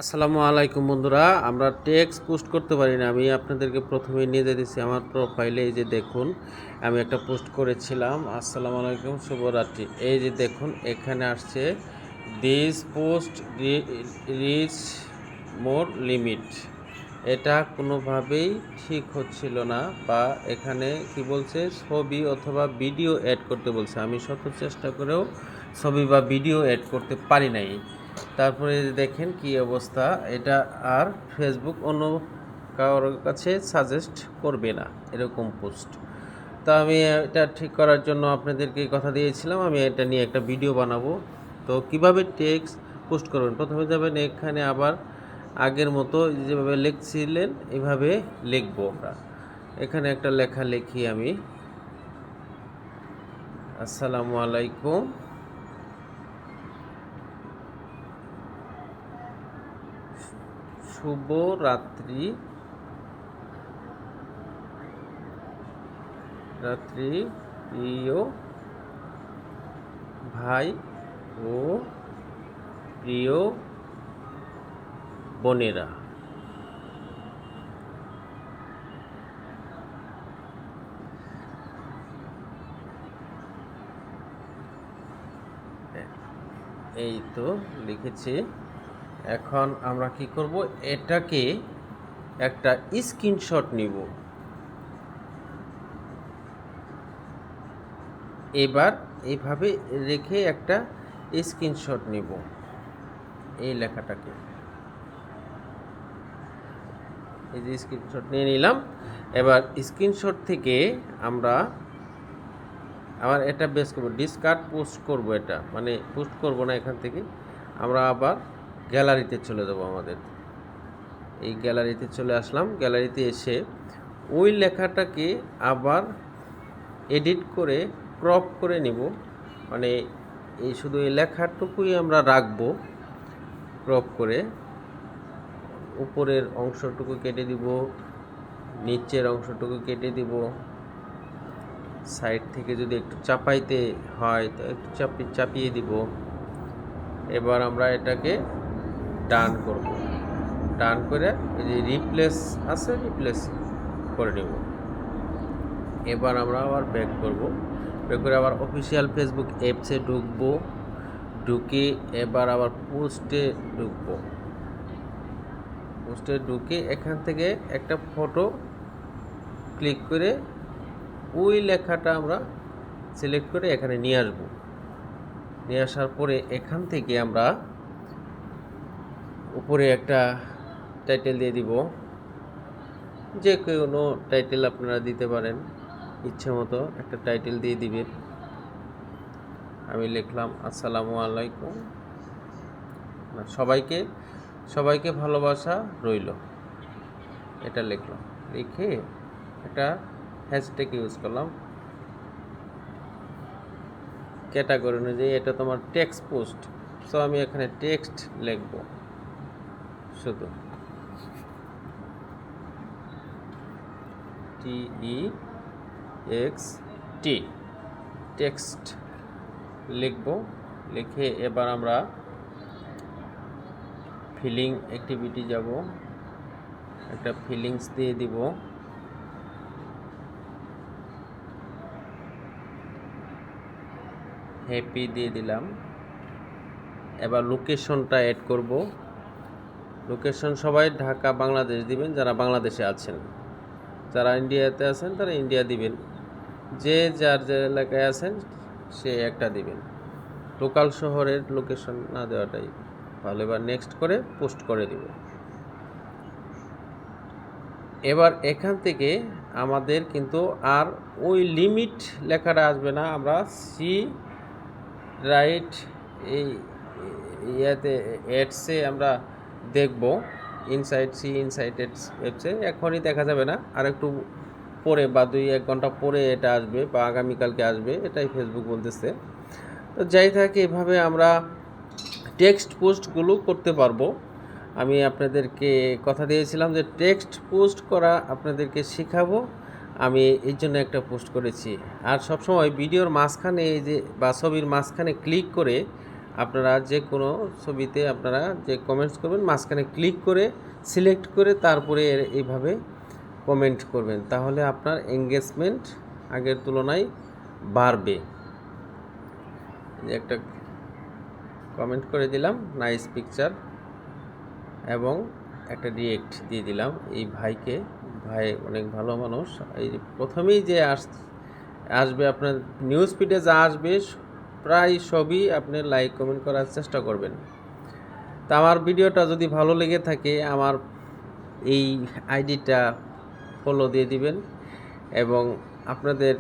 আসসালামু আলাইকুম বন্ধুরা, আমরা টেক্সট পোস্ট করতে পারি না। আমি আপনাদেরকে প্রথমেই নিয়ে যেতেছি আমার প্রোফাইলে। এই যে দেখুন, আমি একটা পোস্ট করেছিলাম। আসসালামু আলাইকুম, শুভরাত্রি। এই যে দেখুন, এখানে আসছে this post rich more limit. এটা কোনোভাবেই ঠিক হচ্ছিল না, বা এখানে কি বলছে, ছবি অথবা ভিডিও অ্যাড করতে বলছে। আমি শত চেষ্টা করেও ছবি বা ভিডিও অ্যাড করতে পারি নাই। তারপরে দেখেন কি অবস্থা। এটা আর ফেসবুক অন্য কারোর কাছে সাজেস্ট করবে না এরকম পোস্ট। তা আমি এটা ঠিক করার জন্য আপনাদেরকে কথা দিয়েছিলাম, আমি এটা নিয়ে একটা ভিডিও বানাবো। তো কিভাবে টেক্সট পোস্ট করবেন, প্রথমে যাবেন এখানে, আবার আগের মতো যেভাবে লিখছিলেন এভাবে লিখবো আমরা। এখানে একটা লেখা লিখি আমি, আসসালামু আলাইকুম, শুভ রাত্রি, প্রিয় ভাই ও প্রিয় বোনেরা। এই তো লিখেছি। এখন আমরা কি করব, এটাকে একটা স্ক্রিনশট নিব। এবার এইভাবে রেখে একটা স্ক্রিনশট নিব এই লেখাটাকে। এই যে স্ক্রিনশট নিয়ে নিলাম। এবার স্ক্রিনশট থেকে আমরা আবার এটা বেস করব, ডিসকার্ড পোস্ট করব। এটা মানে পোস্ট করব না, এখান থেকে আমরা আবার গ্যালারিতে চলে যাব। আমাদের এই গ্যালারিতে চলে আসলাম। গ্যালারিতে এসে ওই লেখাটাকে আবার এডিট করে ক্রপ করে নিব। মানে এই শুধু এই লেখাটুকুই আমরা রাখবো ক্রপ করে। উপরের অংশটুকু কেটে দিব, নিচের অংশটুকু কেটে দিব। সাইড থেকে যদি একটু চাপাইতে হয় তো একটু চাপিয়ে দিব। এবার আমরা এটাকে ডান করব। ডান করে এই যে রিপ্লেস আছে, রিপ্লেস করে নেব। এবার আমরা আবার ব্যাক করব। ব্যাক করে আবার অফিসিয়াল ফেসবুক অ্যাপসে ঢুকবো। ঢুকে এবার আবার পোস্টে ঢুকবো। পোস্টে ঢুকে এখান থেকে একটা ফটো ক্লিক করে ওই লেখাটা আমরা সিলেক্ট করে এখানে নিয়ে আসবো। নিয়ে আসার পরে এখান থেকে আমরা উপরে একটা টাইটেল দিয়ে দিব। যে কোনো টাইটেল আপনারা দিতে পারেন, ইচ্ছে মতো একটা টাইটেল দিয়ে দিবেন। আমি লিখলাম আসসালামু আলাইকুম, সবাইকে ভালোবাসা রইল, এটা লিখলাম। লিখে একটা হ্যাশট্যাগ ইউজ করলাম ক্যাটাগরি অনুযায়ী। এটা তোমার টেক্সট পোস্ট, সো আমি এখানে টেক্সট লিখব শুধু, TEXT, টেক্সট লিখব। লিখে এবার আমরা ফিলিং অ্যাক্টিভিটি যাব, একটা ফিলিংস দিয়ে দিব। হ্যাপি দিয়ে দিলাম। এবার লোকেশনটা অ্যাড করব। লোকেশন সবাই ঢাকা বাংলাদেশ দিবেন যারা বাংলাদেশে আছেন। যারা ইন্ডিয়াতে আছেন তারা ইন্ডিয়া দিবেন। যে যার যে এলাকায় আছেন সে একটা দিবেন। লোকাল শহরের লোকেশন না দেওয়াটাই ভালো। এবার নেক্সট করে পোস্ট করে দিব। এবার এখান থেকে আমাদের কিন্তু আর ওই লিমিট লেখাটা আসবে না। আমরা সি রাইট এই ইয়াতে অ্যাডসে আমরা দেখব, ইনসাইট অ্যাপসে এখনই দেখা যাবে না, আর একটু পরে বা 2-1 ঘন্টা পরে এটা আসবে, বা আগামীকালকে আসবে, এটাই ফেসবুক বলতেছে। তো যাই থাকে, এভাবে আমরা টেক্সট পোস্টগুলো করতে পারবো। আমি আপনাদেরকে কথা দিয়েছিলাম যে টেক্সট পোস্ট করা আপনাদেরকে শেখাবো। আমি এই জন্য একটা পোস্ট করেছি। আর সবসময় ভিডিওর মাঝখানে এই যে বা ছবির মাঝখানে ক্লিক করে আপনারা যে কোনো ছবিতে আপনারা যে কমেন্টস করবেন মাঝখানে ক্লিক করে সিলেক্ট করে তারপরে এইভাবে কমেন্ট করবেন, তাহলে আপনার এঙ্গেজমেন্ট আগের তুলনায় বাড়বে। যে একটা কমেন্ট করে দিলাম নাইস পিকচার এবং একটা রিয়েক্ট দিয়ে দিলাম এই ভাইকে। ভাই অনেক ভালো মানুষ। এই প্রথমেই যে আসবে আপনার নিউজ ফিডে যা আসবে প্রায় সবই আপনি লাইক কমেন্ট করার চেষ্টা করবেন। তা আমার ভিডিওটা যদি ভালো লেগে থাকে আমার এই আইডিটা ফলো দিয়ে দিবেন এবং আপনাদের